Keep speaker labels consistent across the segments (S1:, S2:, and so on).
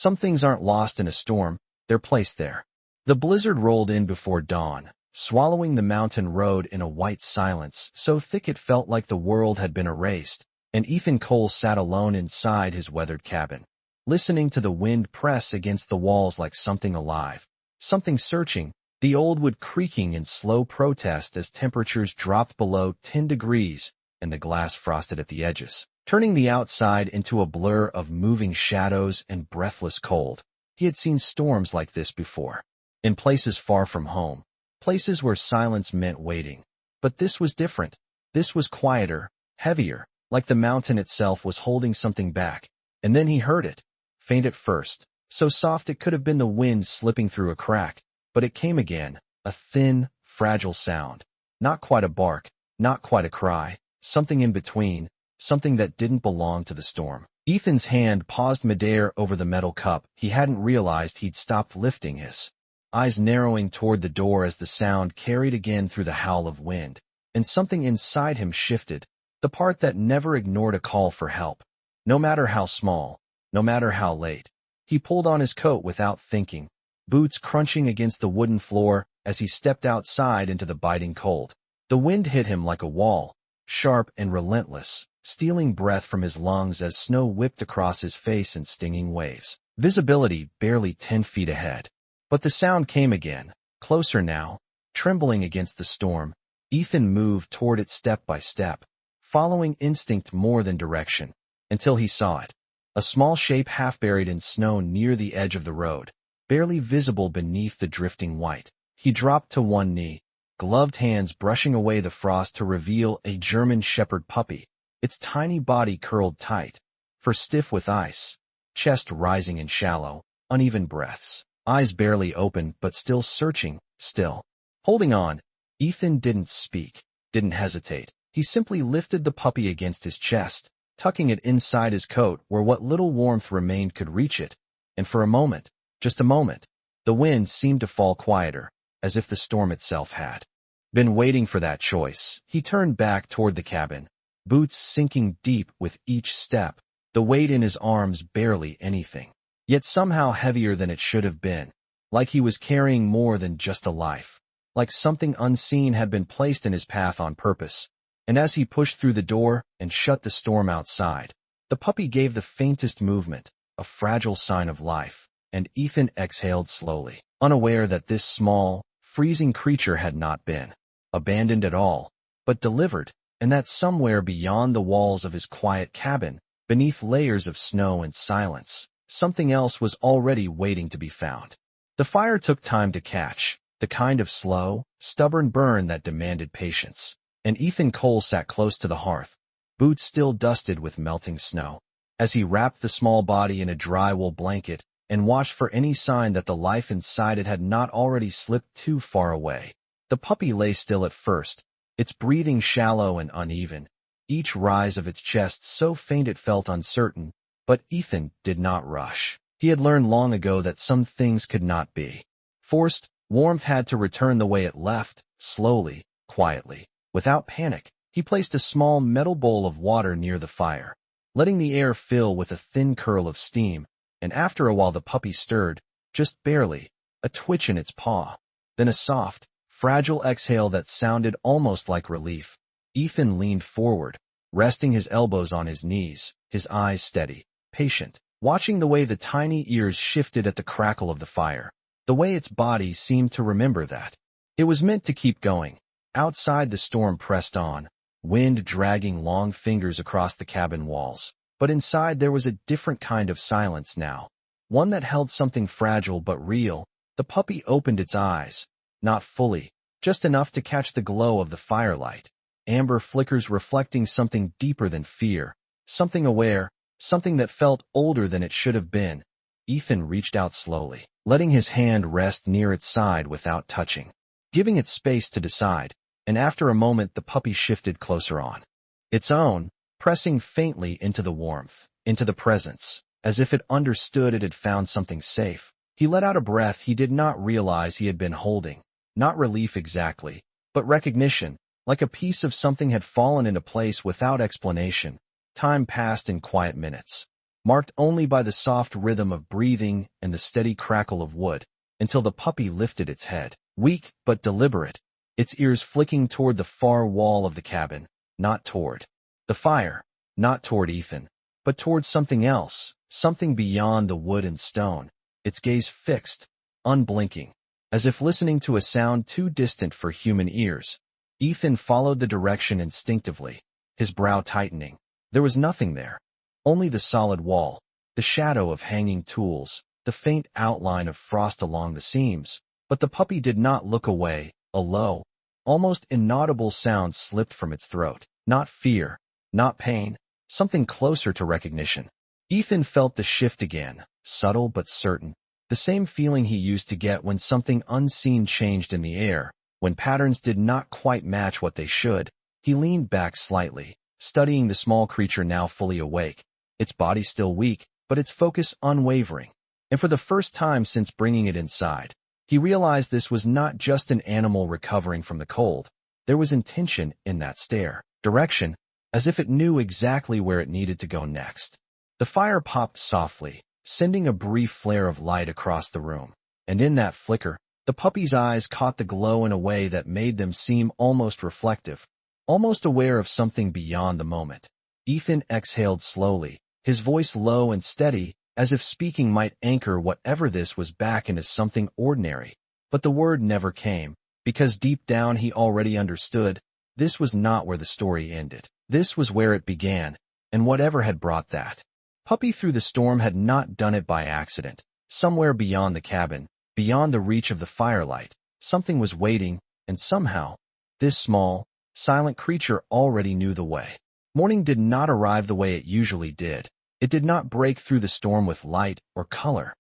S1: Some things aren't lost in a storm, they're placed there. The blizzard rolled in before dawn, swallowing the mountain road in a white silence so thick it felt like the world had been erased, and Ethan Cole sat alone inside his weathered cabin, listening to the wind press against the walls like something alive, something searching, the old wood creaking in slow protest as temperatures dropped below 10 degrees and the glass frosted at the edges, turning the outside into a blur of moving shadows and breathless cold. He had seen storms like this before, in places far from home, places where silence meant waiting. But this was different. This was quieter, heavier, like the mountain itself was holding something back. And then he heard it, faint at first, so soft it could have been the wind slipping through a crack. But it came again, a thin, fragile sound. Not quite a bark, not quite a cry, something in between, something that didn't belong to the storm. Ethan's hand paused midair over the metal cup. He hadn't realized he'd stopped lifting, his eyes narrowing toward the door as the sound carried again through the howl of wind. And something inside him shifted, the part that never ignored a call for help. No matter how small, no matter how late. He pulled on his coat without thinking, boots crunching against the wooden floor as he stepped outside into the biting cold. The wind hit him like a wall, sharp and relentless, stealing breath from his lungs as snow whipped across his face in stinging waves. Visibility barely 10 feet ahead. But the sound came again, closer now, trembling against the storm. Ethan moved toward it step by step, following instinct more than direction, until he saw it. A small shape half buried in snow near the edge of the road, barely visible beneath the drifting white. He dropped to one knee, gloved hands brushing away the frost to reveal a German shepherd puppy, its tiny body curled tight, fur stiff with ice, chest rising in shallow, uneven breaths, eyes barely open but still searching, still holding on. Ethan didn't speak, didn't hesitate. He simply lifted the puppy against his chest, tucking it inside his coat where what little warmth remained could reach it, and for a moment, just a moment, the wind seemed to fall quieter, as if the storm itself had been waiting for that choice. He turned back toward the cabin, boots sinking deep with each step, the weight in his arms barely anything, yet somehow heavier than it should have been, like he was carrying more than just a life, like something unseen had been placed in his path on purpose. And as he pushed through the door and shut the storm outside, the puppy gave the faintest movement, a fragile sign of life. And Ethan exhaled slowly, unaware that this small, freezing creature had not been abandoned at all, but delivered, and that somewhere beyond the walls of his quiet cabin, beneath layers of snow and silence, something else was already waiting to be found. The fire took time to catch, the kind of slow, stubborn burn that demanded patience, and Ethan Cole sat close to the hearth, boots still dusted with melting snow. As he wrapped the small body in a dry wool blanket, and watched for any sign that the life inside it had not already slipped too far away. The puppy lay still at first, its breathing shallow and uneven, each rise of its chest so faint it felt uncertain, but Ethan did not rush. He had learned long ago that some things could not be forced. Warmth had to return the way it left, slowly, quietly, without panic. He placed a small metal bowl of water near the fire, letting the air fill with a thin curl of steam. And after a while the puppy stirred, just barely, a twitch in its paw, then a soft, fragile exhale that sounded almost like relief. Ethan leaned forward, resting his elbows on his knees, his eyes steady, patient, watching the way the tiny ears shifted at the crackle of the fire, the way its body seemed to remember that it was meant to keep going. Outside the storm pressed on, wind dragging long fingers across the cabin walls. But inside there was a different kind of silence now, one that held something fragile but real. The puppy opened its eyes, not fully, just enough to catch the glow of the firelight, amber flickers reflecting something deeper than fear, something aware, something that felt older than it should have been. Ethan reached out slowly, letting his hand rest near its side without touching, giving it space to decide, and after a moment the puppy shifted closer on its own, pressing faintly into the warmth, into the presence, as if it understood it had found something safe. He let out a breath he did not realize he had been holding, not relief exactly, but recognition, like a piece of something had fallen into place without explanation. Time passed in quiet minutes. marked only by the soft rhythm of breathing and the steady crackle of wood, until the puppy lifted its head, weak but deliberate, its ears flicking toward the far wall of the cabin, not toward the fire, not toward Ethan, but toward something else, something beyond the wood and stone, its gaze fixed, unblinking, as if listening to a sound too distant for human ears. Ethan followed the direction instinctively, his brow tightening. There was nothing there, only the solid wall, the shadow of hanging tools, the faint outline of frost along the seams. But the puppy did not look away. A low, almost inaudible sound slipped from its throat. Not fear, not pain, something closer to recognition. Ethan felt the shift again, subtle but certain, the same feeling he used to get when something unseen changed in the air, when patterns did not quite match what they should. He leaned back slightly, studying the small creature now fully awake, its body still weak, but its focus unwavering. And for the first time since bringing it inside, he realized this was not just an animal recovering from the cold. There was intention in that stare, direction, as if it knew exactly where it needed to go next. The fire popped softly, sending a brief flare of light across the room, and in that flicker, the puppy's eyes caught the glow in a way that made them seem almost reflective, almost aware of something beyond the moment. Ethan exhaled slowly, his voice low and steady, as if speaking might anchor whatever this was back into something ordinary. But the word never came, because deep down he already understood, this was not where the story ended. This was where it began, and whatever had brought that puppy through the storm had not done it by accident. Somewhere beyond the cabin, beyond the reach of the firelight, something was waiting, and somehow, this small, silent creature already knew the way. Morning did not arrive the way it usually did. It did not break through the storm with light or color,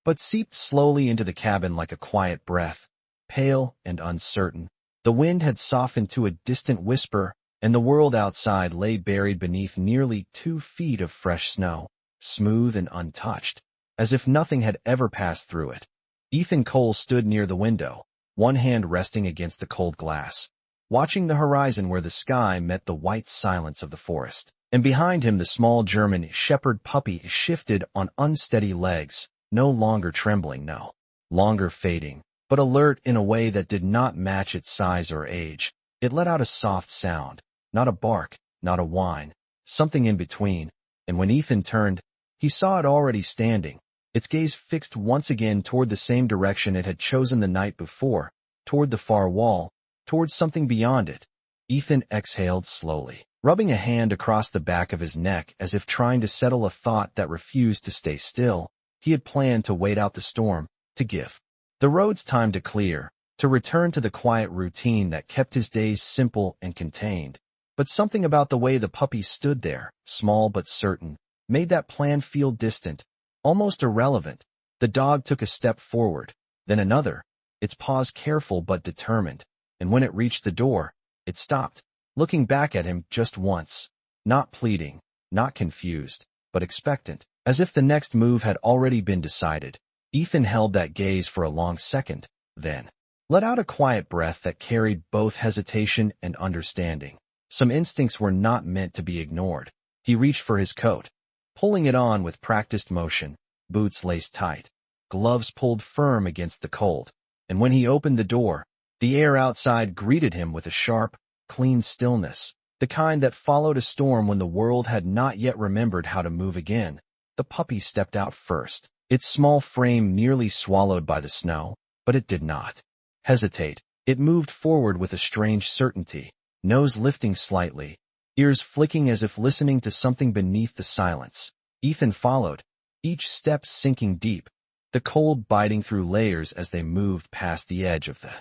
S1: but seeped slowly into the cabin like a quiet breath, pale and uncertain. The wind had softened to a distant whisper, and the world outside lay buried beneath nearly 2 feet of fresh snow, smooth and untouched, as if nothing had ever passed through it. Ethan Cole stood near the window, one hand resting against the cold glass, watching the horizon where the sky met the white silence of the forest. And behind him the small German shepherd puppy shifted on unsteady legs, no longer trembling, no longer fading, but alert in a way that did not match its size or age. It let out a soft sound, not a bark, not a whine, something in between, and when Ethan turned, he saw it already standing, its gaze fixed once again toward the same direction it had chosen the night before, toward the far wall, toward something beyond it. Ethan exhaled slowly, rubbing a hand across the back of his neck as if trying to settle a thought that refused to stay still. He had planned to wait out the storm, to give the roads time to clear, to return to the quiet routine that kept his days simple and contained. But something about the way the puppy stood there, small but certain, made that plan feel distant, almost irrelevant. The dog took a step forward, then another, its paws careful but determined, and when it reached the door, it stopped, looking back at him just once, not pleading, not confused, but expectant, as if the next move had already been decided. Ethan held that gaze for a long second, then let out a quiet breath that carried both hesitation and understanding. Some instincts were not meant to be ignored. He reached for his coat, pulling it on with practiced motion, boots laced tight, gloves pulled firm against the cold, and when he opened the door, the air outside greeted him with a sharp, clean stillness, the kind that followed a storm when the world had not yet remembered how to move again. The puppy stepped out first, its small frame nearly swallowed by the snow, but it did not hesitate. It moved forward with a strange certainty, nose lifting slightly, ears flicking as if listening to something beneath the silence. Ethan followed, each step sinking deep, the cold biting through layers as they moved past the edge of the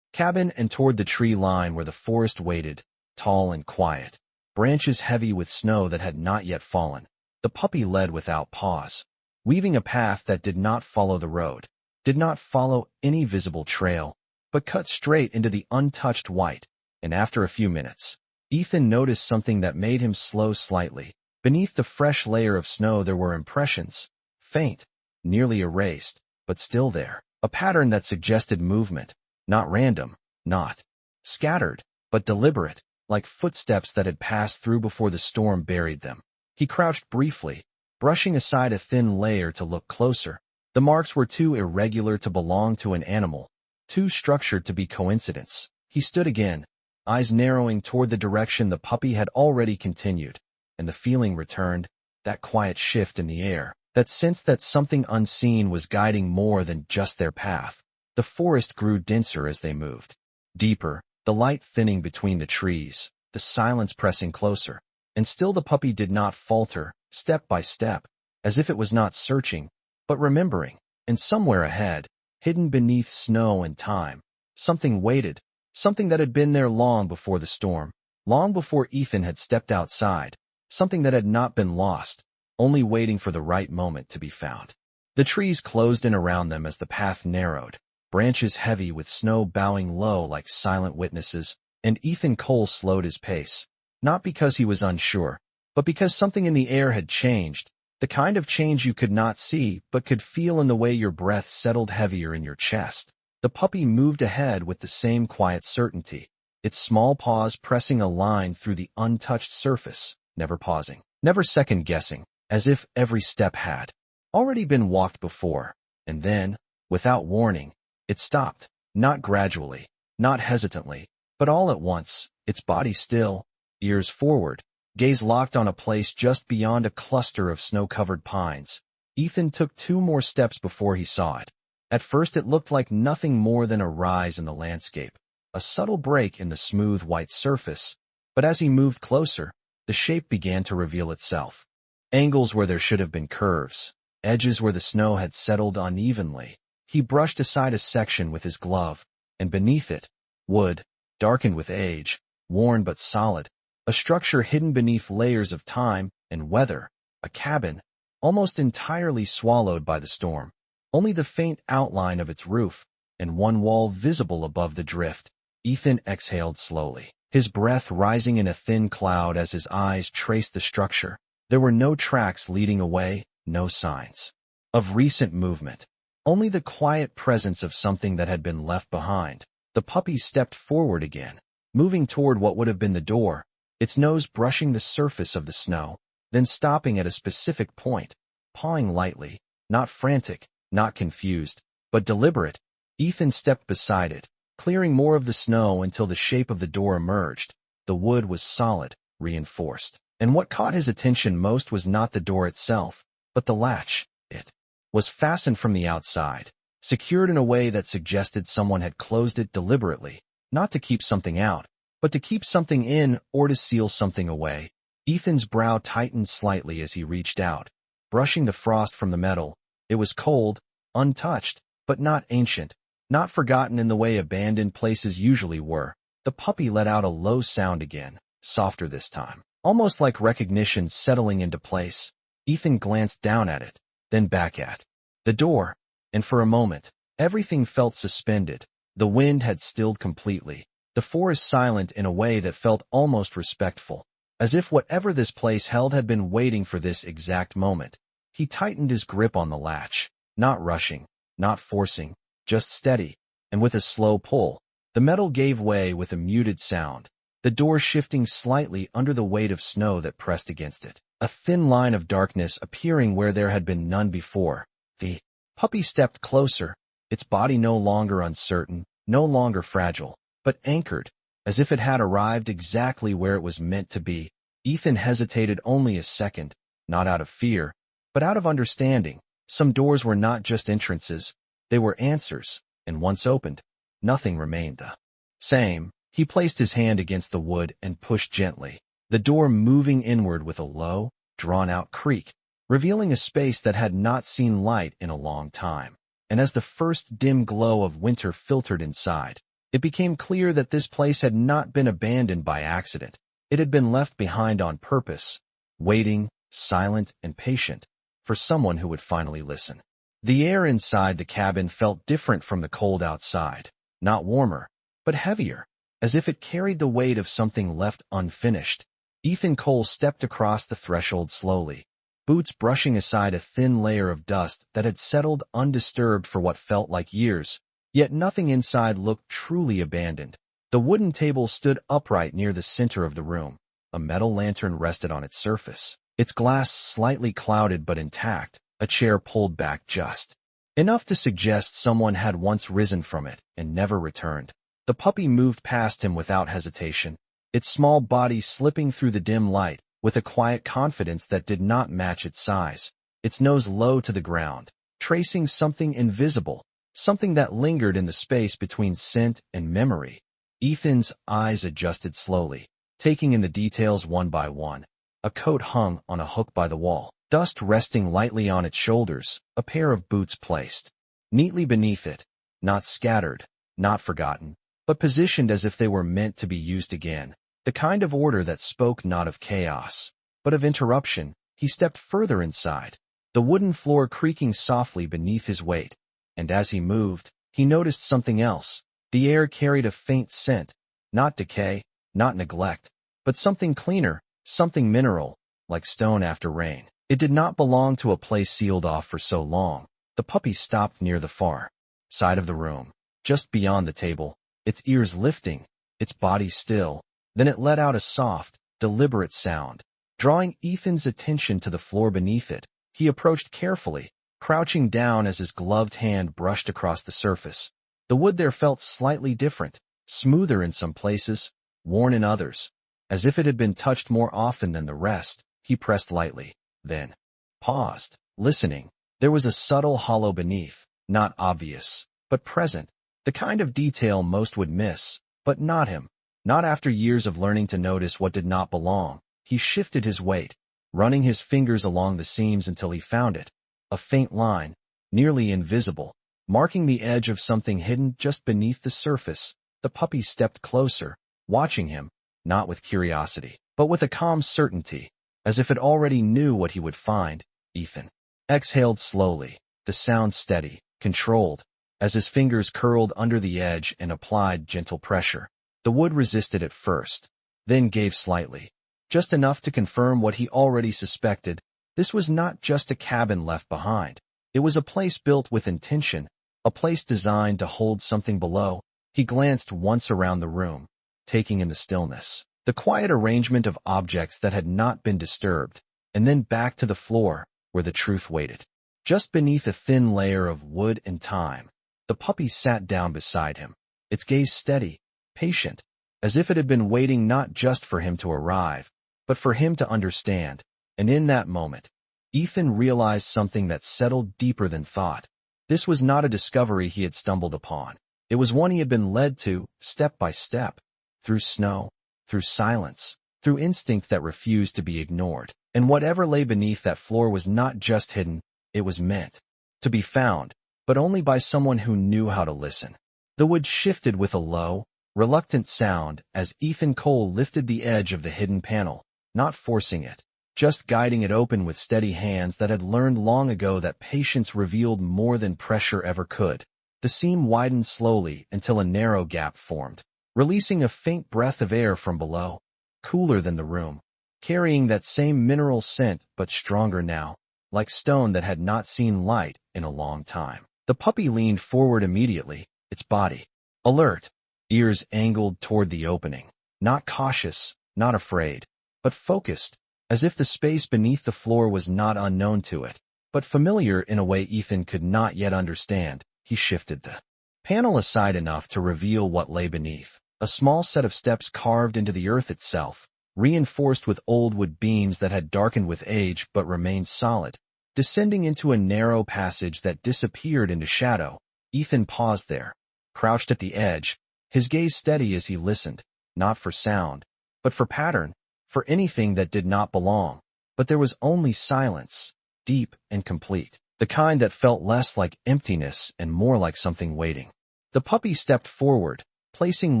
S1: cabin and toward the tree line where the forest waited, tall and quiet, branches heavy with snow that had not yet fallen. The puppy led without pause, weaving a path that did not follow the road, did not follow any visible trail, but cut straight into the untouched white, and after a few minutes, Ethan noticed something that made him slow slightly. Beneath the fresh layer of snow there were impressions, faint, nearly erased, but still there, a pattern that suggested movement, not random, not scattered, but deliberate, like footsteps that had passed through before the storm buried them. He crouched briefly, brushing aside a thin layer to look closer. The marks were too irregular to belong to an animal, too structured to be coincidence. He stood again, eyes narrowing toward the direction the puppy had already continued, and the feeling returned, that quiet shift in the air, that sense that something unseen was guiding more than just their path. The forest grew denser as they moved. Deeper, the light thinning between the trees, the silence pressing closer. And still the puppy did not falter, step by step, as if it was not searching, but remembering. And somewhere ahead, hidden beneath snow and time, something waited, something that had been there long before the storm, long before Ethan had stepped outside, something that had not been lost, only waiting for the right moment to be found. The trees closed in around them as the path narrowed, branches heavy with snow bowing low like silent witnesses, and Ethan Cole slowed his pace, not because he was unsure, but because something in the air had changed, the kind of change you could not see but could feel in the way your breath settled heavier in your chest. The puppy moved ahead with the same quiet certainty, its small paws pressing a line through the untouched surface, never pausing, never second-guessing, as if every step had already been walked before. And then, without warning, it stopped, not gradually, not hesitantly, but all at once, its body still, ears forward, gaze locked on a place just beyond a cluster of snow-covered pines. Ethan took 2 more steps before he saw it. At first it looked like nothing more than a rise in the landscape, a subtle break in the smooth white surface, but as he moved closer, the shape began to reveal itself. Angles where there should have been curves, edges where the snow had settled unevenly. He brushed aside a section with his glove, and beneath it, wood, darkened with age, worn but solid, a structure hidden beneath layers of time and weather, a cabin, almost entirely swallowed by the storm, only the faint outline of its roof, and one wall visible above the drift. Ethan exhaled slowly, his breath rising in a thin cloud as his eyes traced the structure. There were no tracks leading away, no signs of recent movement, only the quiet presence of something that had been left behind. The puppy stepped forward again, moving toward what would have been the door, its nose brushing the surface of the snow, then stopping at a specific point, pawing lightly, not frantic, not confused, but deliberate. Ethan stepped beside it, clearing more of the snow until the shape of the door emerged. The wood was solid, reinforced, and what caught his attention most was not the door itself, but the latch. It was fastened from the outside, secured in a way that suggested someone had closed it deliberately, not to keep something out, but to keep something in or to seal something away. Ethan's brow tightened slightly as he reached out, brushing the frost from the metal. It was cold, untouched, but not ancient, not forgotten in the way abandoned places usually were. The puppy let out a low sound again, softer this time, almost like recognition settling into place. Ethan glanced down at it, then back at the door, and for a moment, everything felt suspended. The wind had stilled completely, the forest silent in a way that felt almost respectful, as if whatever this place held had been waiting for this exact moment. He tightened his grip on the latch, not rushing, not forcing, just steady, and with a slow pull, the metal gave way with a muted sound, the door shifting slightly under the weight of snow that pressed against it, a thin line of darkness appearing where there had been none before. The puppy stepped closer, its body no longer uncertain, no longer fragile, but anchored, as if it had arrived exactly where it was meant to be. Ethan hesitated only a second, not out of fear, but out of understanding. Some doors were not just entrances, they were answers, and once opened, nothing remained the same. He placed his hand against the wood and pushed gently, the door moving inward with a low, drawn-out creak, revealing a space that had not seen light in a long time. And as the first dim glow of winter filtered inside, it became clear that this place had not been abandoned by accident. It had been left behind on purpose, waiting, silent and patient, for someone who would finally listen. The air inside the cabin felt different from the cold outside, not warmer, but heavier, as if it carried the weight of something left unfinished. Ethan Cole stepped across the threshold slowly, boots brushing aside a thin layer of dust that had settled undisturbed for what felt like years. Yet nothing inside looked truly abandoned. The wooden table stood upright near the center of the room. A metal lantern rested on its surface, its glass slightly clouded but intact, a chair pulled back just enough to suggest someone had once risen from it and never returned. The puppy moved past him without hesitation, its small body slipping through the dim light with a quiet confidence that did not match its size, its nose low to the ground, tracing something invisible, something that lingered in the space between scent and memory. Ethan's eyes adjusted slowly, taking in the details one by one. A coat hung on a hook by the wall, dust resting lightly on its shoulders, a pair of boots placed neatly beneath it, not scattered, not forgotten, but positioned as if they were meant to be used again. The kind of order that spoke not of chaos, but of interruption. He stepped further inside, the wooden floor creaking softly beneath his weight, and as he moved, he noticed something else. The air carried a faint scent, not decay, not neglect, but something cleaner, something mineral, like stone after rain. It did not belong to a place sealed off for so long. The puppy stopped near the far side of the room, just beyond the table, its ears lifting, its body still. Then it let out a soft, deliberate sound, drawing Ethan's attention to the floor beneath it. He approached carefully, crouching down as his gloved hand brushed across the surface. The wood there felt slightly different, smoother in some places, worn in others, as if it had been touched more often than the rest. He pressed lightly, then paused, listening. There was a subtle hollow beneath, not obvious, but present, the kind of detail most would miss, but not him. Not after years of learning to notice what did not belong. He shifted his weight, running his fingers along the seams until he found it. A faint line, nearly invisible, marking the edge of something hidden just beneath the surface. The puppy stepped closer, watching him, not with curiosity, but with a calm certainty, as if it already knew what he would find. Ethan exhaled slowly, the sound steady, controlled, as his fingers curled under the edge and applied gentle pressure. The wood resisted at first, then gave slightly, just enough to confirm what he already suspected. This was not just a cabin left behind. It was a place built with intention, a place designed to hold something below. He glanced once around the room, taking in the stillness, the quiet arrangement of objects that had not been disturbed, and then back to the floor, where the truth waited. Just beneath a thin layer of wood and time, the puppy sat down beside him, its gaze steady, patient, as if it had been waiting not just for him to arrive, but for him to understand. And in that moment, Ethan realized something that settled deeper than thought. This was not a discovery he had stumbled upon. It was one he had been led to, step by step, through snow, through silence, through instinct that refused to be ignored. And whatever lay beneath that floor was not just hidden, it was meant to be found, but only by someone who knew how to listen. The wood shifted with a low, reluctant sound as Ethan Cole lifted the edge of the hidden panel, not forcing it, just guiding it open with steady hands that had learned long ago that patience revealed more than pressure ever could. The seam widened slowly until a narrow gap formed, releasing a faint breath of air from below, cooler than the room, carrying that same mineral scent but stronger now, like stone that had not seen light in a long time. The puppy leaned forward immediately, its body alert, ears angled toward the opening, not cautious, not afraid, but focused, as if the space beneath the floor was not unknown to it, but familiar in a way Ethan could not yet understand. He shifted the panel aside enough to reveal what lay beneath, a small set of steps carved into the earth itself, reinforced with old wood beams that had darkened with age but remained solid, descending into a narrow passage that disappeared into shadow. Ethan paused there, crouched at the edge, his gaze steady as he listened, not for sound, but for pattern, for anything that did not belong. But there was only silence, deep and complete, the kind that felt less like emptiness and more like something waiting. The puppy stepped forward, placing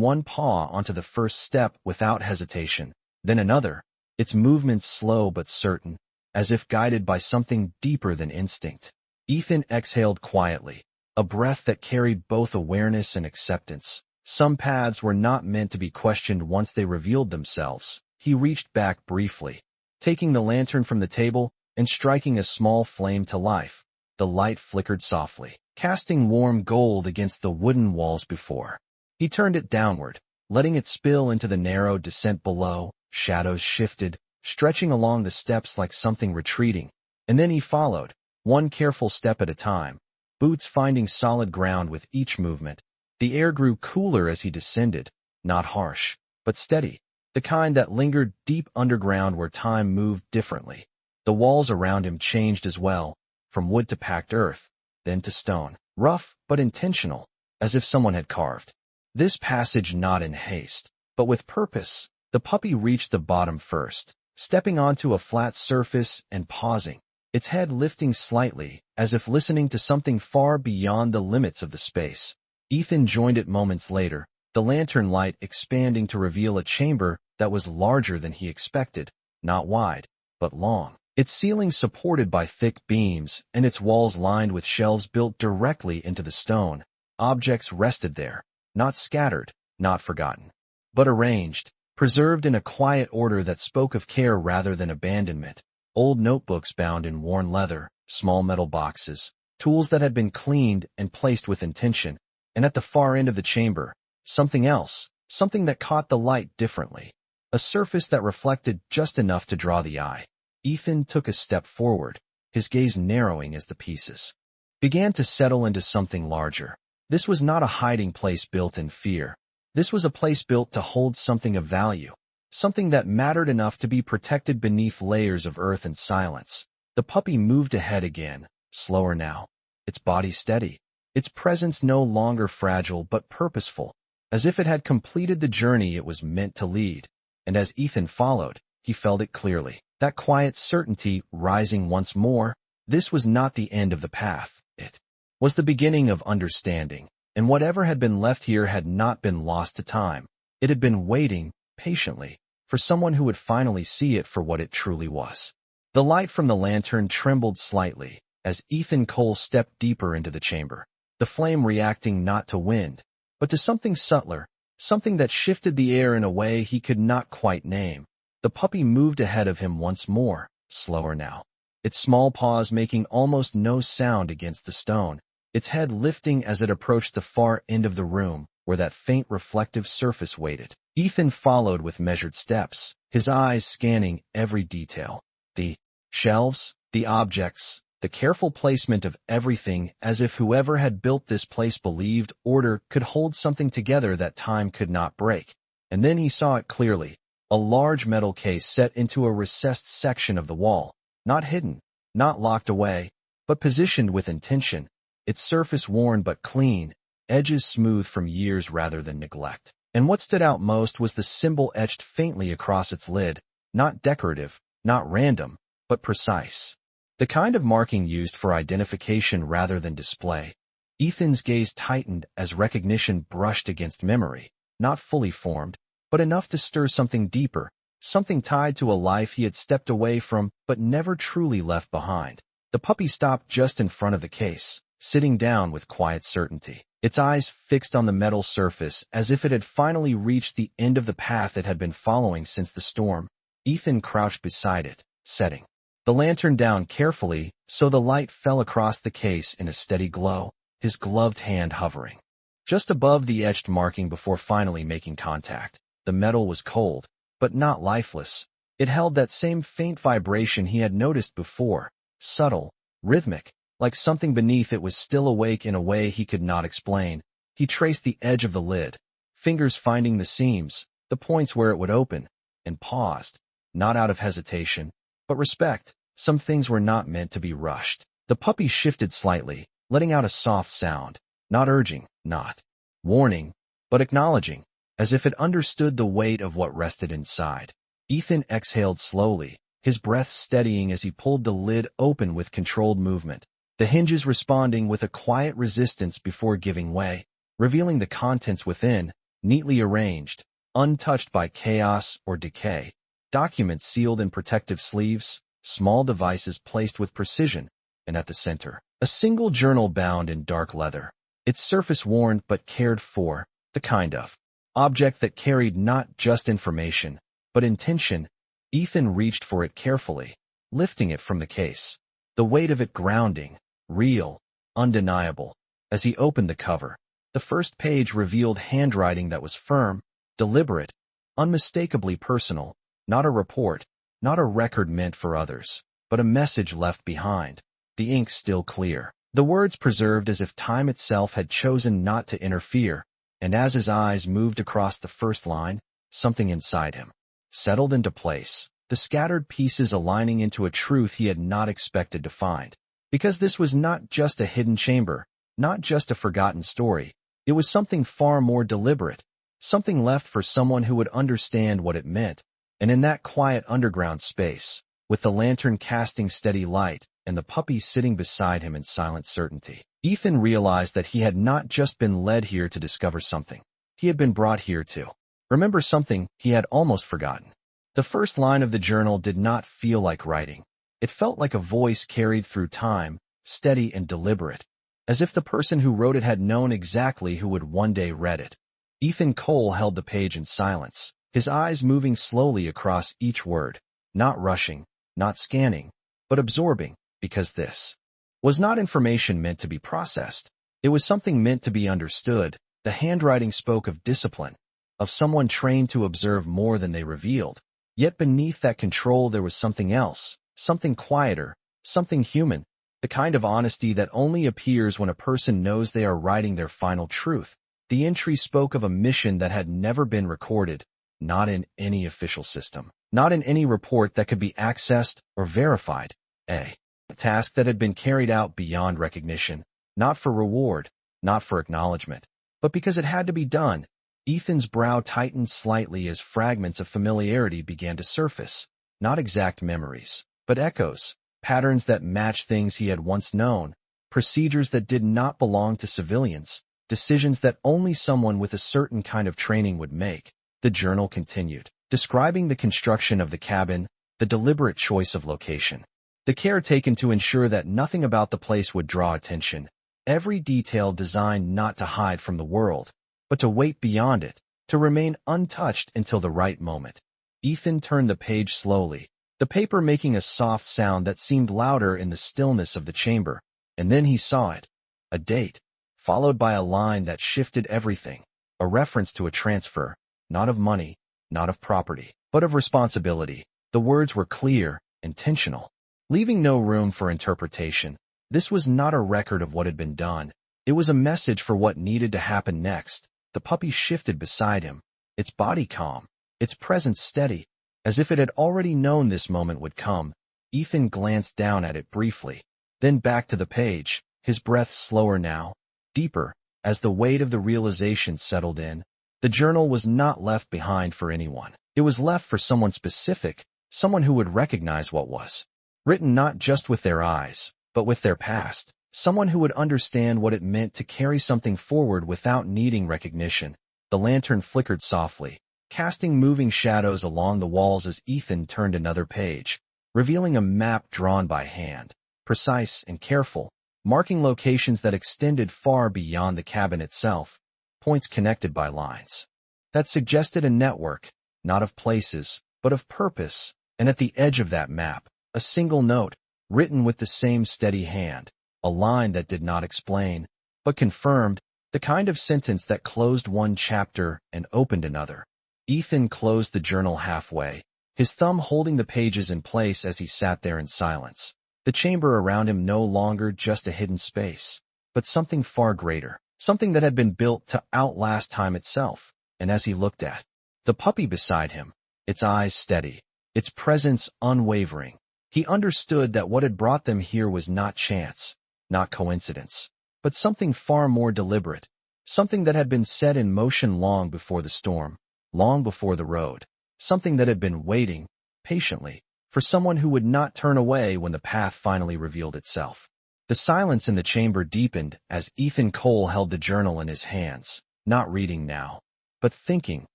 S1: one paw onto the first step without hesitation, then another, its movements slow but certain, as if guided by something deeper than instinct. Ethan exhaled quietly, a breath that carried both awareness and acceptance. Some paths were not meant to be questioned once they revealed themselves. He reached back briefly, taking the lantern from the table and striking a small flame to life. The light flickered softly, casting warm gold against the wooden walls before. He turned it downward, letting it spill into the narrow descent below. Shadows shifted, stretching along the steps like something retreating, and then he followed, one careful step at a time, boots finding solid ground with each movement. The air grew cooler as he descended, not harsh, but steady, the kind that lingered deep underground where time moved differently. The walls around him changed as well, from wood to packed earth, then to stone, rough but intentional, as if someone had carved. This passage not in haste, but with purpose. The puppy reached the bottom first, stepping onto a flat surface and pausing, its head lifting slightly, as if listening to something far beyond the limits of the space. Ethan joined it moments later, the lantern light expanding to reveal a chamber that was larger than he expected, not wide, but long. Its ceiling supported by thick beams, and its walls lined with shelves built directly into the stone. Objects rested there, not scattered, not forgotten, but arranged, preserved in a quiet order that spoke of care rather than abandonment. Old notebooks bound in worn leather, small metal boxes, tools that had been cleaned and placed with intention, and at the far end of the chamber, something else, something that caught the light differently, a surface that reflected just enough to draw the eye. Ethan took a step forward, his gaze narrowing as the pieces began to settle into something larger. This was not a hiding place built in fear. This was a place built to hold something of value, something that mattered enough to be protected beneath layers of earth and silence. The puppy moved ahead again, slower now, its body steady, its presence no longer fragile but purposeful, as if it had completed the journey it was meant to lead. And as Ethan followed, he felt it clearly, that quiet certainty rising once more. This was not the end of the path, it was the beginning of understanding, and whatever had been left here had not been lost to time. It had been waiting, patiently, for someone who would finally see it for what it truly was. The light from the lantern trembled slightly as Ethan Cole stepped deeper into the chamber, the flame reacting not to wind, but to something subtler, something that shifted the air in a way he could not quite name. The puppy moved ahead of him once more, slower now, its small paws making almost no sound against the stone, its head lifting as it approached the far end of the room, where that faint reflective surface waited. Ethan followed with measured steps, his eyes scanning every detail. The shelves, the objects, the careful placement of everything, as if whoever had built this place believed order could hold something together that time could not break. And then he saw it clearly, a large metal case set into a recessed section of the wall, not hidden, not locked away, but positioned with intention, its surface worn but clean, edges smooth from years rather than neglect. And what stood out most was the symbol etched faintly across its lid, not decorative, not random, but precise. The kind of marking used for identification rather than display. Ethan's gaze tightened as recognition brushed against memory, not fully formed, but enough to stir something deeper, something tied to a life he had stepped away from but never truly left behind. The puppy stopped just in front of the case, sitting down with quiet certainty, its eyes fixed on the metal surface as if it had finally reached the end of the path it had been following since the storm. Ethan crouched beside it, setting the lantern down carefully so the light fell across the case in a steady glow, his gloved hand hovering just above the etched marking before finally making contact. The metal was cold, but not lifeless. It held that same faint vibration he had noticed before, subtle, rhythmic, like something beneath it was still awake in a way he could not explain. He traced the edge of the lid, fingers finding the seams, the points where it would open, and paused, not out of hesitation, but respect. Some things were not meant to be rushed. The puppy shifted slightly, letting out a soft sound, not urging, not warning, but acknowledging, as if it understood the weight of what rested inside. Ethan exhaled slowly, his breath steadying as he pulled the lid open with controlled movement, the hinges responding with a quiet resistance before giving way, revealing the contents within, neatly arranged, untouched by chaos or decay. Documents sealed in protective sleeves, small devices placed with precision, and at the center, a single journal bound in dark leather, its surface worn but cared for, the kind of object that carried not just information, but intention. Ethan reached for it carefully, lifting it from the case, the weight of it grounding, real, undeniable. As he opened the cover, the first page revealed handwriting that was firm, deliberate, unmistakably personal, not a report, not a record meant for others, but a message left behind, the ink still clear, the words preserved as if time itself had chosen not to interfere. And as his eyes moved across the first line, something inside him settled into place, the scattered pieces aligning into a truth he had not expected to find. Because this was not just a hidden chamber, not just a forgotten story, it was something far more deliberate, something left for someone who would understand what it meant. And in that quiet underground space, with the lantern casting steady light and the puppy sitting beside him in silent certainty, Ethan realized that he had not just been led here to discover something. He had been brought here to remember something he had almost forgotten. The first line of the journal did not feel like writing. It felt like a voice carried through time, steady and deliberate, as if the person who wrote it had known exactly who would one day read it. Ethan Cole held the page in silence, his eyes moving slowly across each word, not rushing, not scanning, but absorbing, because this was not information meant to be processed. It was something meant to be understood. The handwriting spoke of discipline, of someone trained to observe more than they revealed. Yet beneath that control there was something else, something quieter, something human, the kind of honesty that only appears when a person knows they are writing their final truth. The entry spoke of a mission that had never been recorded, not in any official system, not in any report that could be accessed or verified. A task that had been carried out beyond recognition, not for reward, not for acknowledgement, but because it had to be done. Ethan's brow tightened slightly as fragments of familiarity began to surface, not exact memories, but echoes, patterns that matched things he had once known, procedures that did not belong to civilians, decisions that only someone with a certain kind of training would make. The journal continued, describing the construction of the cabin, the deliberate choice of location, the care taken to ensure that nothing about the place would draw attention, every detail designed not to hide from the world, but to wait beyond it, to remain untouched until the right moment. Ethan turned the page slowly, the paper making a soft sound that seemed louder in the stillness of the chamber, and then he saw it. A date, followed by a line that shifted everything, a reference to a transfer, not of money, not of property, but of responsibility. The words were clear, intentional, leaving no room for interpretation. This was not a record of what had been done. It was a message for what needed to happen next. The puppy shifted beside him, its body calm, its presence steady, as if it had already known this moment would come. Ethan glanced down at it briefly, then back to the page, his breath slower now, deeper, as the weight of the realization settled in. The journal was not left behind for anyone. It was left for someone specific, someone who would recognize what was written not just with their eyes, but with their past. Someone who would understand what it meant to carry something forward without needing recognition. The lantern flickered softly, casting moving shadows along the walls as Ethan turned another page, revealing a map drawn by hand, precise and careful, marking locations that extended far beyond the cabin itself, points connected by lines that suggested a network, not of places, but of purpose. And at the edge of that map, a single note, written with the same steady hand, a line that did not explain, but confirmed, the kind of sentence that closed one chapter and opened another. Ethan closed the journal halfway, his thumb holding the pages in place as he sat there in silence. The chamber around him no longer just a hidden space, but something far greater, something that had been built to outlast time itself. And as he looked at the puppy beside him, its eyes steady, its presence unwavering, he understood that what had brought them here was not chance, not coincidence, but something far more deliberate, something that had been set in motion long before the storm, long before the road, something that had been waiting, patiently, for someone who would not turn away when the path finally revealed itself. The silence in the chamber deepened as Ethan Cole held the journal in his hands, not reading now, but thinking,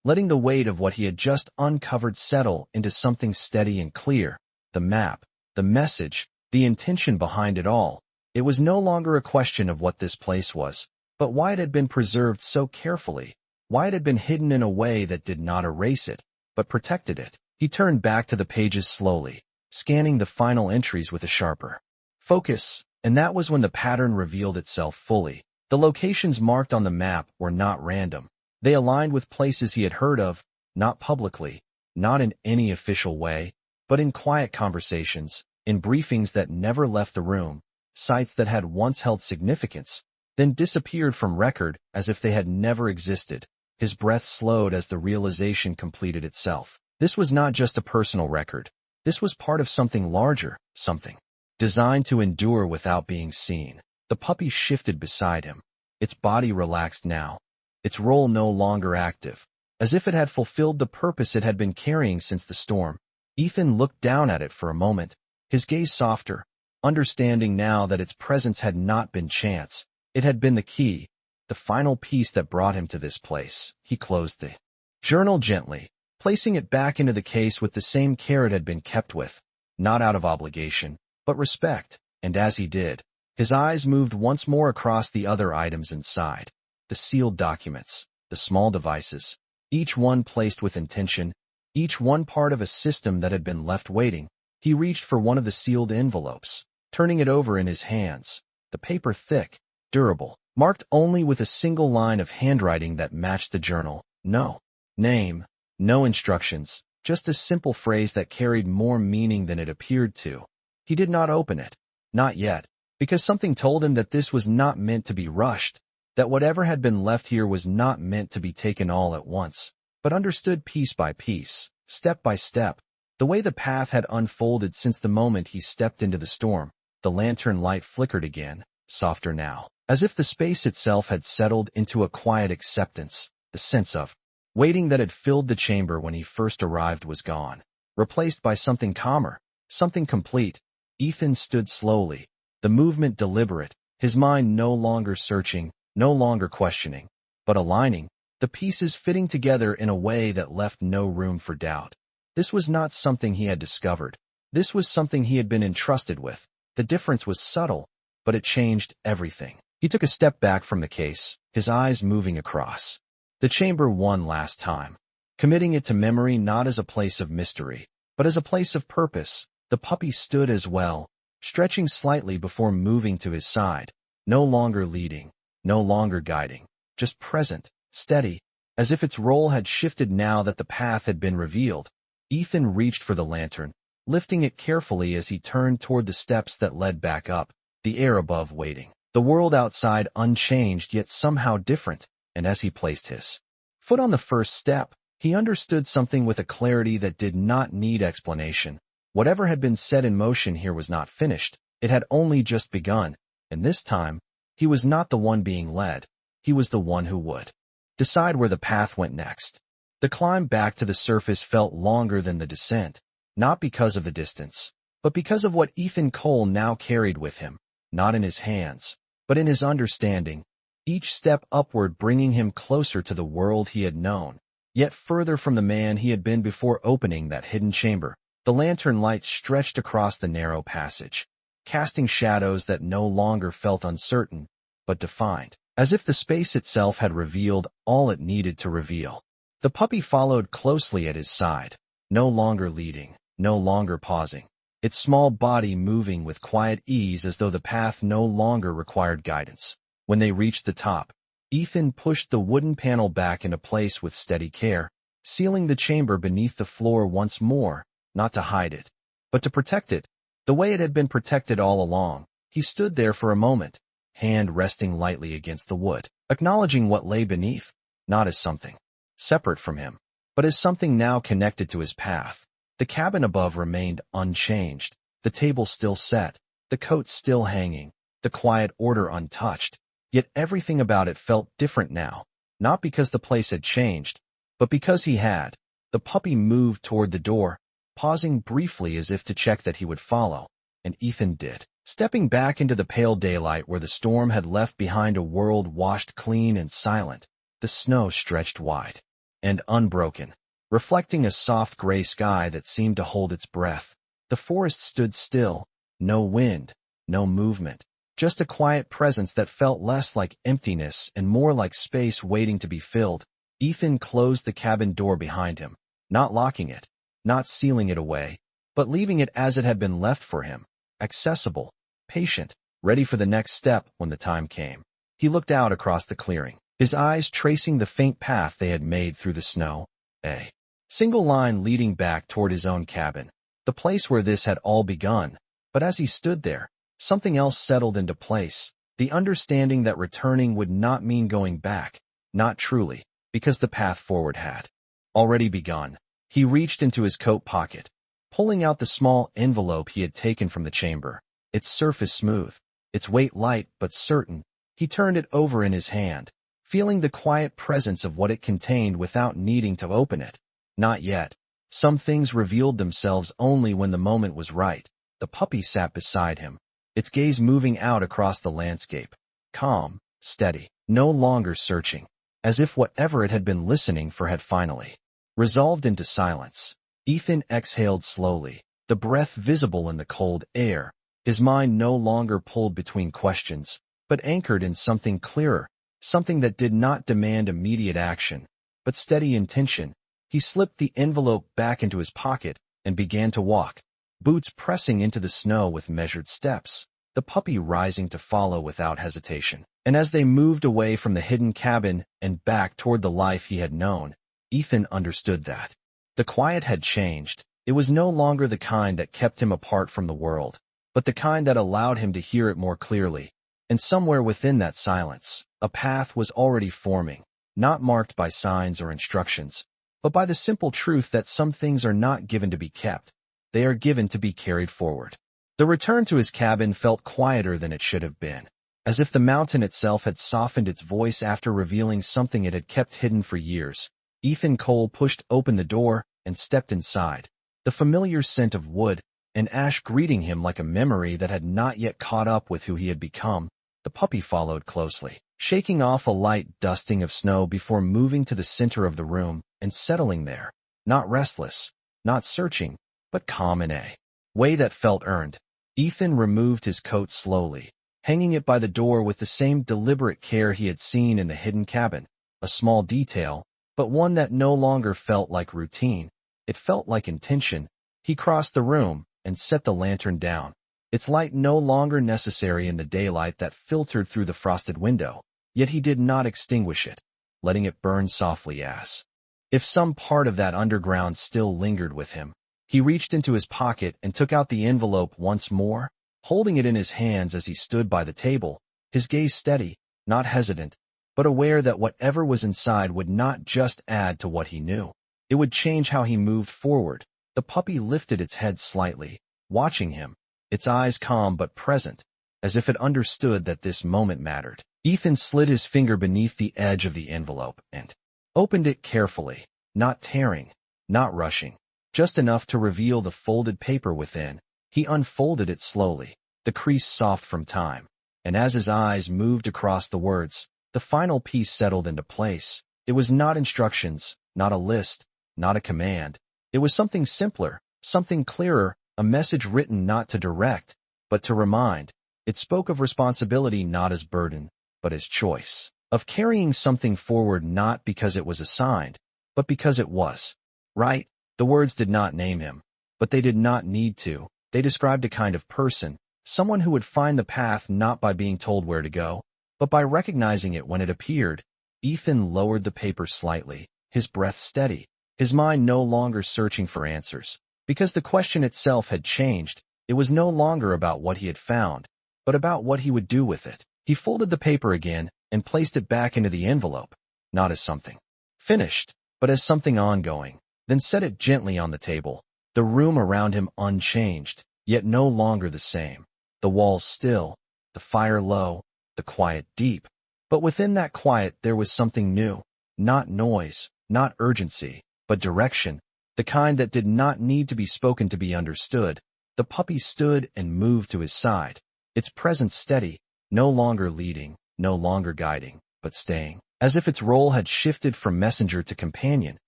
S1: letting the weight of what he had just uncovered settle into something steady and clear. The map, the message, the intention behind it all. It was no longer a question of what this place was, but why it had been preserved so carefully, why it had been hidden in a way that did not erase it, but protected it. He turned back to the pages slowly, scanning the final entries with a sharper focus, and that was when the pattern revealed itself fully. The locations marked on the map were not random. They aligned with places he had heard of, not publicly, not in any official way, but in quiet conversations, in briefings that never left the room, sights that had once held significance, then disappeared from record as if they had never existed. His breath slowed as the realization completed itself. This was not just a personal record. This was part of something larger, something designed to endure without being seen. The puppy shifted beside him. Its body relaxed now, its role no longer active, as if it had fulfilled the purpose it had been carrying since the storm. Ethan looked down at it for a moment, his gaze softer, understanding now that its presence had not been chance. It had been the key, the final piece that brought him to this place. He closed the journal gently, placing it back into the case with the same care it had been kept with, not out of obligation, but respect, and as he did, his eyes moved once more across the other items inside. The sealed documents, the small devices, each one placed with intention, each one part of a system that had been left waiting. He reached for one of the sealed envelopes, turning it over in his hands, the paper thick, durable, marked only with a single line of handwriting that matched the journal. No name, no instructions, just a simple phrase that carried more meaning than it appeared to. He did not open it, not yet, because something told him that this was not meant to be rushed, that whatever had been left here was not meant to be taken all at once, but understood piece by piece, step by step, the way the path had unfolded since the moment he stepped into the storm. The lantern light flickered again, softer now, as if the space itself had settled into a quiet acceptance. The sense of waiting that had filled the chamber when he first arrived was gone, replaced by something calmer, something complete. Ethan stood slowly, the movement deliberate, his mind no longer searching, no longer questioning, but aligning, the pieces fitting together in a way that left no room for doubt. This was not something he had discovered. This was something he had been entrusted with. The difference was subtle, but it changed everything. He took a step back from the case, his eyes moving across the chamber one last time, committing it to memory not as a place of mystery, but as a place of purpose. The puppy stood as well, stretching slightly before moving to his side, no longer leading, no longer guiding, just present, steady, as if its role had shifted now that the path had been revealed. Ethan reached for the lantern, lifting it carefully as he turned toward the steps that led back up, the air above waiting, the world outside unchanged yet somehow different. And as he placed his foot on the first step, he understood something with a clarity that did not need explanation. Whatever had been set in motion here was not finished, it had only just begun, and this time, he was not the one being led, he was the one who would decide where the path went next. The climb back to the surface felt longer than the descent, not because of the distance, but because of what Ethan Cole now carried with him, not in his hands, but in his understanding, each step upward bringing him closer to the world he had known, yet further from the man he had been before opening that hidden chamber. The lantern light stretched across the narrow passage, casting shadows that no longer felt uncertain, but defined, as if the space itself had revealed all it needed to reveal. The puppy followed closely at his side, no longer leading, no longer pausing, its small body moving with quiet ease as though the path no longer required guidance. When they reached the top, Ethan pushed the wooden panel back into place with steady care, sealing the chamber beneath the floor once more, not to hide it, but to protect it, the way it had been protected all along. He stood there for a moment, hand resting lightly against the wood, acknowledging what lay beneath, not as something separate from him, but as something now connected to his path. The cabin above remained unchanged, the table still set, the coat still hanging, the quiet order untouched, yet everything about it felt different now, not because the place had changed, but because he had. The puppy moved toward the door, pausing briefly as if to check that he would follow, and Ethan did, stepping back into the pale daylight where the storm had left behind a world washed clean and silent. The snow stretched wide and unbroken, reflecting a soft gray sky that seemed to hold its breath. The forest stood still, no wind, no movement, just a quiet presence that felt less like emptiness and more like space waiting to be filled. Ethan closed the cabin door behind him, not locking it, not sealing it away, but leaving it as it had been left for him, accessible, patient, ready for the next step when the time came. He looked out across the clearing, his eyes tracing the faint path they had made through the snow, a single line leading back toward his own cabin. the place where this had all begun. But as he stood there, something else settled into place, the understanding that returning would not mean going back, not truly, because the path forward had already begun. He reached into his coat pocket, pulling out the small envelope he had taken from the chamber. Its surface smooth, its weight light but certain. He turned it over in his hand, feeling the quiet presence of what it contained without needing to open it. Not yet. Some things revealed themselves only when the moment was right. The puppy sat beside him, its gaze moving out across the landscape. Calm, steady, no longer searching, as if whatever it had been listening for had finally resolved into silence. Ethan exhaled slowly, the breath visible in the cold air. His mind no longer pulled between questions, but anchored in something clearer, something that did not demand immediate action, but steady intention. He slipped the envelope back into his pocket and began to walk, boots pressing into the snow with measured steps, the puppy rising to follow without hesitation. And as they moved away from the hidden cabin and back toward the life he had known, Ethan understood that the quiet had changed. It was no longer the kind that kept him apart from the world, but the kind that allowed him to hear it more clearly. And somewhere within that silence, a path was already forming, not marked by signs or instructions, but by the simple truth that some things are not given to be kept. They are given to be carried forward. The return to his cabin felt quieter than it should have been, as if the mountain itself had softened its voice after revealing something it had kept hidden for years. Ethan Cole pushed open the door and stepped inside, the familiar scent of wood and ash greeting him like a memory that had not yet caught up with who he had become. The puppy followed closely, shaking off a light dusting of snow before moving to the center of the room and settling there, not restless, not searching, but calm in a way that felt earned. Ethan removed his coat slowly, hanging it by the door with the same deliberate care he had seen in the hidden cabin, a small detail, but one that no longer felt like routine. It felt like intention. He crossed the room and set the lantern down, its light no longer necessary in the daylight that filtered through the frosted window. Yet he did not extinguish it, letting it burn softly as if some part of that underground still lingered with him. He reached into his pocket and took out the envelope once more, holding it in his hands as he stood by the table, his gaze steady, not hesitant, but aware that whatever was inside would not just add to what he knew. It would change how he moved forward. The puppy lifted its head slightly, watching him, its eyes calm but present, as if it understood that this moment mattered. Ethan slid his finger beneath the edge of the envelope and opened it carefully, not tearing, not rushing, just enough to reveal the folded paper within. He unfolded it slowly, the crease soft from time, and as his eyes moved across the words, the final piece settled into place. It was not instructions, not a list, not a command. It was something simpler, something clearer, a message written not to direct, but to remind. It spoke of responsibility not as burden, but as choice, of carrying something forward not because it was assigned, but because it was right. The words did not name him, but they did not need to. They described a kind of person, someone who would find the path not by being told where to go, but by recognizing it when it appeared. Ethan lowered the paper slightly, his breath steady, his mind no longer searching for answers, because the question itself had changed. It was no longer about what he had found, but about what he would do with it. He folded the paper again and placed it back into the envelope, not as something finished, but as something ongoing, then set it gently on the table. The room around him unchanged, yet no longer the same. The walls still, the fire low, the quiet deep. But within that quiet there was something new. Not noise, not urgency, but direction, the kind that did not need to be spoken to be understood. The puppy stood and moved to his side, its presence steady, no longer leading, no longer guiding, but staying, as if its role had shifted from messenger to companion.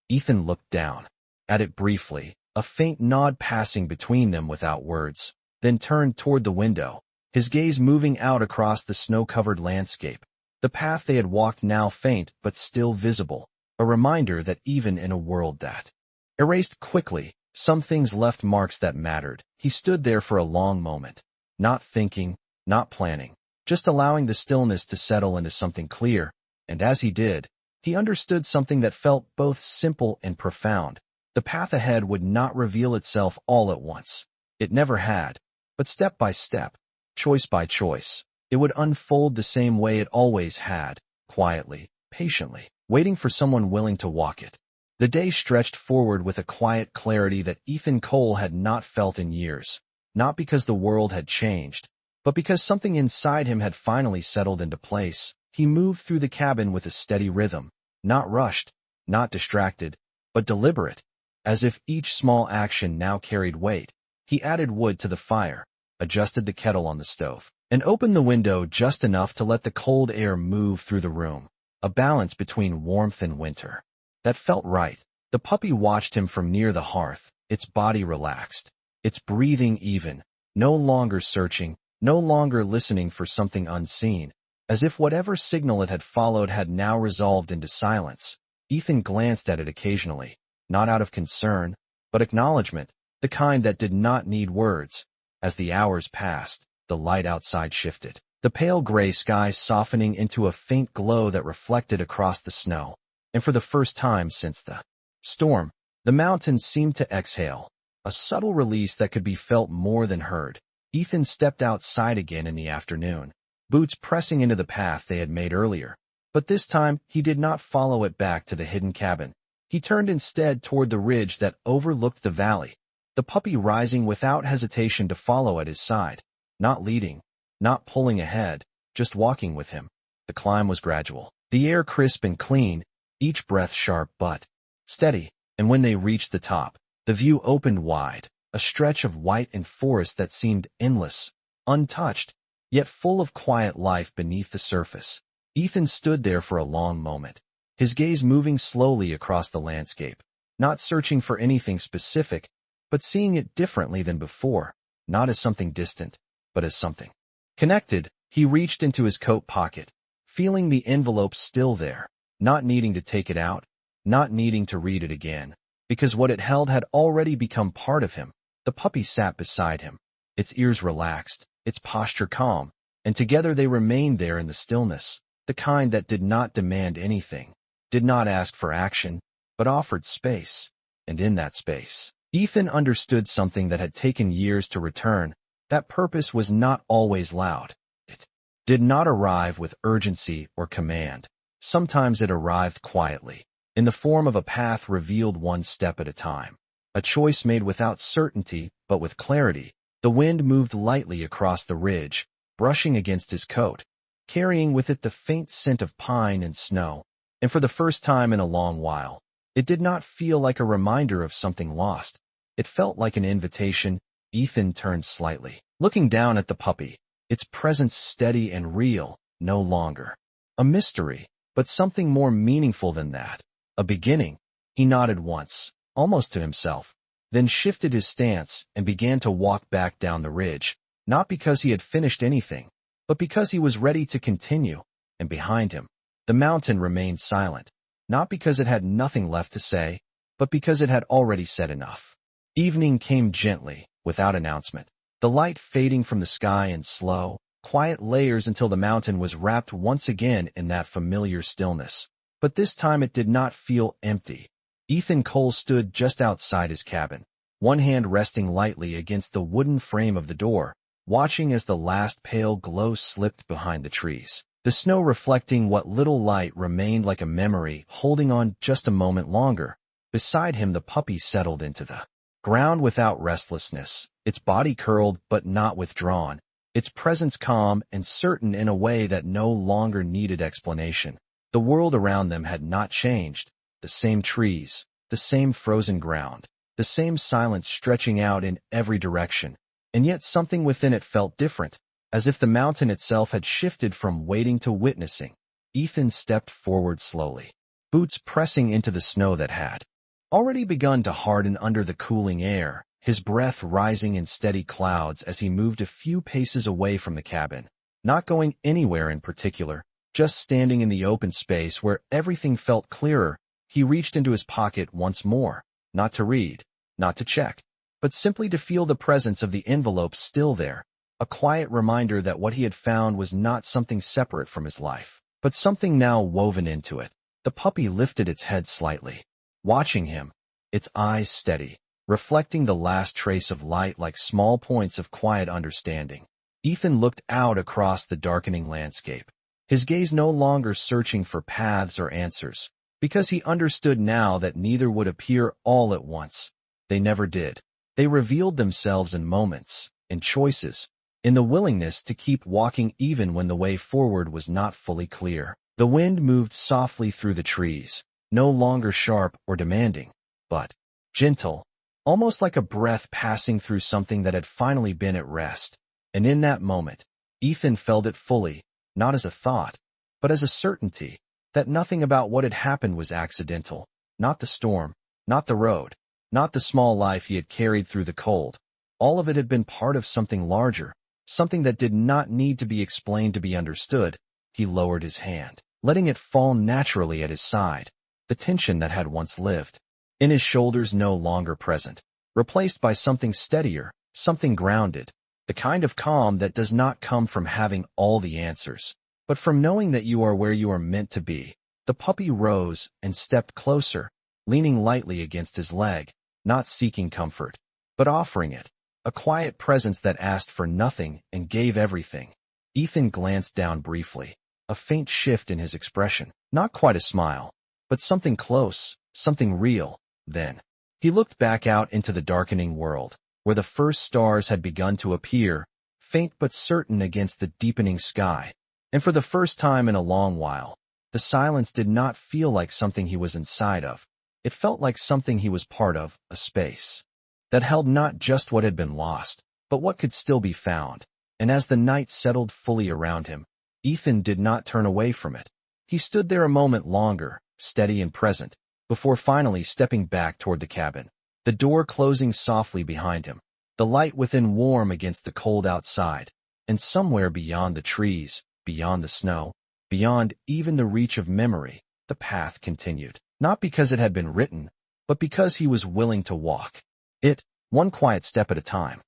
S1: Ethan looked down at it briefly, a faint nod passing between them without words, then turned toward the window, his gaze moving out across the snow-covered landscape. The path they had walked now faint but still visible, a reminder that even in a world that erased quickly, some things left marks that mattered. He stood there for a long moment, not thinking, not planning, just allowing the stillness to settle into something clear, and as he did, he understood something that felt both simple and profound. The path ahead would not reveal itself all at once. It never had. But step by step, choice by choice, it would unfold the same way it always had, quietly, patiently, waiting for someone willing to walk it. The day stretched forward with a quiet clarity that Ethan Cole had not felt in years, not because the world had changed, but because something inside him had finally settled into place. He moved through the cabin with a steady rhythm, not rushed, not distracted, but deliberate, as if each small action now carried weight. He added wood to the fire, adjusted the kettle on the stove, and opened the window just enough to let the cold air move through the room, a balance between warmth and winter. That felt right. The puppy watched him from near the hearth, its body relaxed, its breathing even, no longer searching, no longer listening for something unseen, as if whatever signal it had followed had now resolved into silence. Ethan glanced at it occasionally, not out of concern, but acknowledgement, the kind that did not need words. As the hours passed, the light outside shifted, the pale gray sky softening into a faint glow that reflected across the snow. And for the first time since the storm, the mountains seemed to exhale, a subtle release that could be felt more than heard. Ethan stepped outside again in the afternoon, boots pressing into the path they had made earlier. But this time, he did not follow it back to the hidden cabin. He turned instead toward the ridge that overlooked the valley, the puppy rising without hesitation to follow at his side, not leading, not pulling ahead, just walking with him. The climb was gradual, the air crisp and clean, each breath sharp but steady, and when they reached the top, the view opened wide, a stretch of white and forest that seemed endless, untouched, yet full of quiet life beneath the surface. Ethan stood there for a long moment, his gaze moving slowly across the landscape, not searching for anything specific, but seeing it differently than before, not as something distant, but as something connected. He reached into his coat pocket, feeling the envelope still there, not needing to take it out, not needing to read it again, because what it held had already become part of him. The puppy sat beside him, its ears relaxed, its posture calm, and together they remained there in the stillness, the kind that did not demand anything, did not ask for action, but offered space. And in that space, Ethan understood something that had taken years to return. That purpose was not always loud. It did not arrive with urgency or command. Sometimes it arrived quietly, in the form of a path revealed one step at a time, a choice made without certainty but with clarity. The wind moved lightly across the ridge, brushing against his coat, carrying with it the faint scent of pine and snow, and for the first time in a long while, it did not feel like a reminder of something lost. It felt like an invitation. Ethan turned slightly, looking down at the puppy, its presence steady and real, no longer a mystery, but something more meaningful than that, a beginning. He nodded once, almost to himself, then shifted his stance and began to walk back down the ridge, not because he had finished anything, but because he was ready to continue. And behind him, the mountain remained silent, not because it had nothing left to say, but because it had already said enough. Evening came gently, without announcement, the light fading from the sky in slow, quiet layers until the mountain was wrapped once again in that familiar stillness. But this time it did not feel empty. Ethan Cole stood just outside his cabin, one hand resting lightly against the wooden frame of the door, watching as the last pale glow slipped behind the trees, the snow reflecting what little light remained like a memory, holding on just a moment longer. Beside him the puppy settled into the ground without restlessness, its body curled but not withdrawn, its presence calm and certain in a way that no longer needed explanation. The world around them had not changed, the same trees, the same frozen ground, the same silence stretching out in every direction, and yet something within it felt different, as if the mountain itself had shifted from waiting to witnessing. Ethan stepped forward slowly, boots pressing into the snow that had already begun to harden under the cooling air, his breath rising in steady clouds as he moved a few paces away from the cabin, not going anywhere in particular, just standing in the open space where everything felt clearer. He reached into his pocket once more, not to read, not to check, but simply to feel the presence of the envelope still there, a quiet reminder that what he had found was not something separate from his life, but something now woven into it. The puppy lifted its head slightly, watching him, its eyes steady, reflecting the last trace of light like small points of quiet understanding. Ethan looked out across the darkening landscape, his gaze no longer searching for paths or answers, because he understood now that neither would appear all at once. They never did. They revealed themselves in moments, in choices, in the willingness to keep walking even when the way forward was not fully clear. The wind moved softly through the trees, no longer sharp or demanding, but gentle, almost like a breath passing through something that had finally been at rest. And in that moment, Ethan felt it fully, not as a thought, but as a certainty, that nothing about what had happened was accidental. Not the storm, not the road, not the small life he had carried through the cold. All of it had been part of something larger, something that did not need to be explained to be understood. He lowered his hand, letting it fall naturally at his side, the tension that had once lived in his shoulders no longer present, replaced by something steadier, something grounded, the kind of calm that does not come from having all the answers, but from knowing that you are where you are meant to be. The puppy rose and stepped closer, leaning lightly against his leg, not seeking comfort, but offering it, a quiet presence that asked for nothing and gave everything. Ethan glanced down briefly, a faint shift in his expression, not quite a smile, but something close, something real. Then, he looked back out into the darkening world, where the first stars had begun to appear, faint but certain against the deepening sky. And for the first time in a long while, the silence did not feel like something he was inside of. It felt like something he was part of, a space that held not just what had been lost, but what could still be found. And as the night settled fully around him, Ethan did not turn away from it. He stood there a moment longer, steady and present, before finally stepping back toward the cabin, the door closing softly behind him, the light within warm against the cold outside. And somewhere beyond the trees, beyond the snow, beyond even the reach of memory, the path continued, not because it had been written, but because he was willing to walk it, one quiet step at a time.